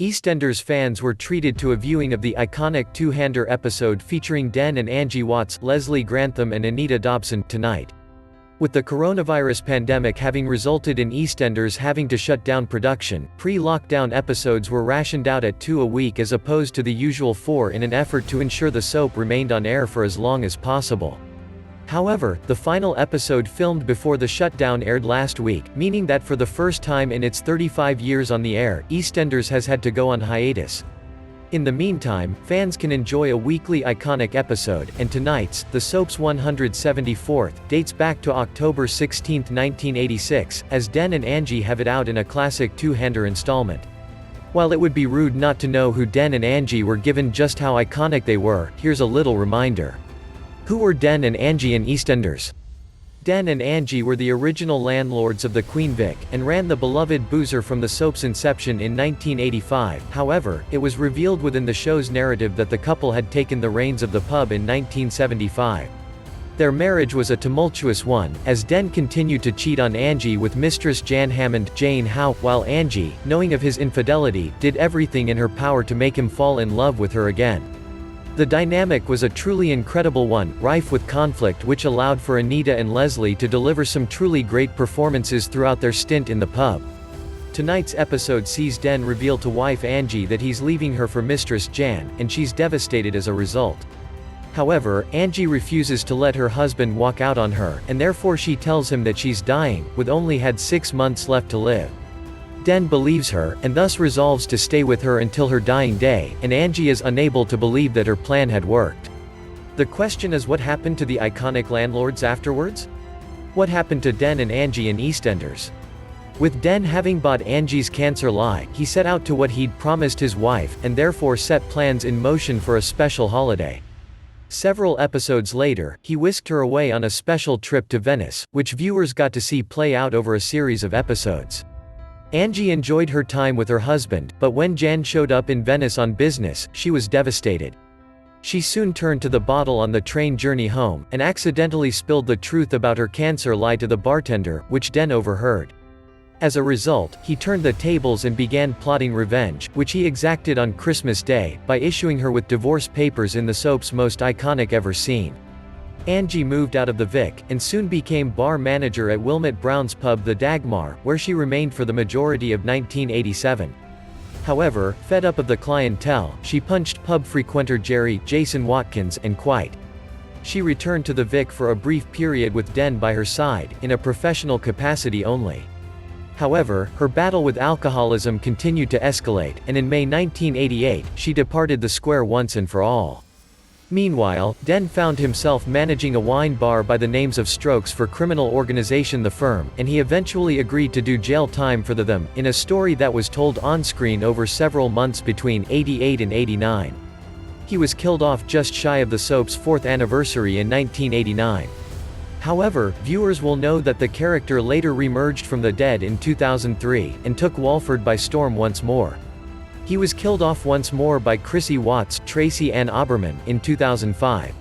EastEnders fans were treated to a viewing of the iconic two-hander episode featuring Den and Angie Watts, Grantham and Anita Dobson, tonight. With the coronavirus pandemic having resulted in EastEnders having to shut down production, pre-lockdown episodes were rationed out at 2 a week as opposed to the usual 4 in an effort to ensure the soap remained on air for as long as possible. However, the final episode filmed before the shutdown aired last week, meaning that for the first time in its 35 years on the air, EastEnders has had to go on hiatus. In the meantime, fans can enjoy a weekly iconic episode, and tonight's, the soap's 174th, dates back to October 16, 1986, as Den and Angie have it out in a classic two-hander installment. While it would be rude not to know who Den and Angie were given just how iconic they were, here's a little reminder. Who were Den and Angie in EastEnders? Den and Angie were the original landlords of the Queen Vic, and ran the beloved boozer from the soap's inception in 1985. However, it was revealed within the show's narrative that the couple had taken the reins of the pub in 1975. Their marriage was a tumultuous one, as Den continued to cheat on Angie with mistress Jan Hammond, Jane Howe, while Angie, knowing of his infidelity, did everything in her power to make him fall in love with her again. The dynamic was a truly incredible one, rife with conflict, which allowed for Anita and Leslie to deliver some truly great performances throughout their stint in the pub. Tonight's episode sees Den reveal to wife Angie that he's leaving her for mistress Jan, and she's devastated as a result. However, Angie refuses to let her husband walk out on her, and therefore she tells him that she's dying, with only had 6 months left to live. Den believes her, and thus resolves to stay with her until her dying day, and Angie is unable to believe that her plan had worked. The question is, what happened to the iconic landlords afterwards? What happened to Den and Angie in EastEnders? With Den having bought Angie's cancer lie, he set out to what he'd promised his wife, and therefore set plans in motion for a special holiday. Several episodes later, he whisked her away on a special trip to Venice, which viewers got to see play out over a series of episodes. Angie enjoyed her time with her husband, but when Jan showed up in Venice on business, she was devastated. She soon turned to the bottle on the train journey home, and accidentally spilled the truth about her cancer lie to the bartender, which Den overheard. As a result, he turned the tables and began plotting revenge, which he exacted on Christmas Day, by issuing her with divorce papers in the soap's most iconic ever scene. Angie moved out of the Vic, and soon became bar manager at Wilmot Brown's pub The Dagmar, where she remained for the majority of 1987. However, fed up of the clientele, she punched pub frequenter Jason Watkins, and quit. She returned to the Vic for a brief period with Den by her side, in a professional capacity only. However, her battle with alcoholism continued to escalate, and in May 1988, she departed the square once and for all. Meanwhile, Den found himself managing a wine bar by the names of Strokes for criminal organization The Firm, and he eventually agreed to do jail time for them, in a story that was told on-screen over several months between '88 and '89. He was killed off just shy of the soap's 4th anniversary in 1989. However, viewers will know that the character later reemerged from the dead in 2003, and took Walford by storm once more. He was killed off once more by Chrissy Watts, Tracy Ann Oberman, in 2005.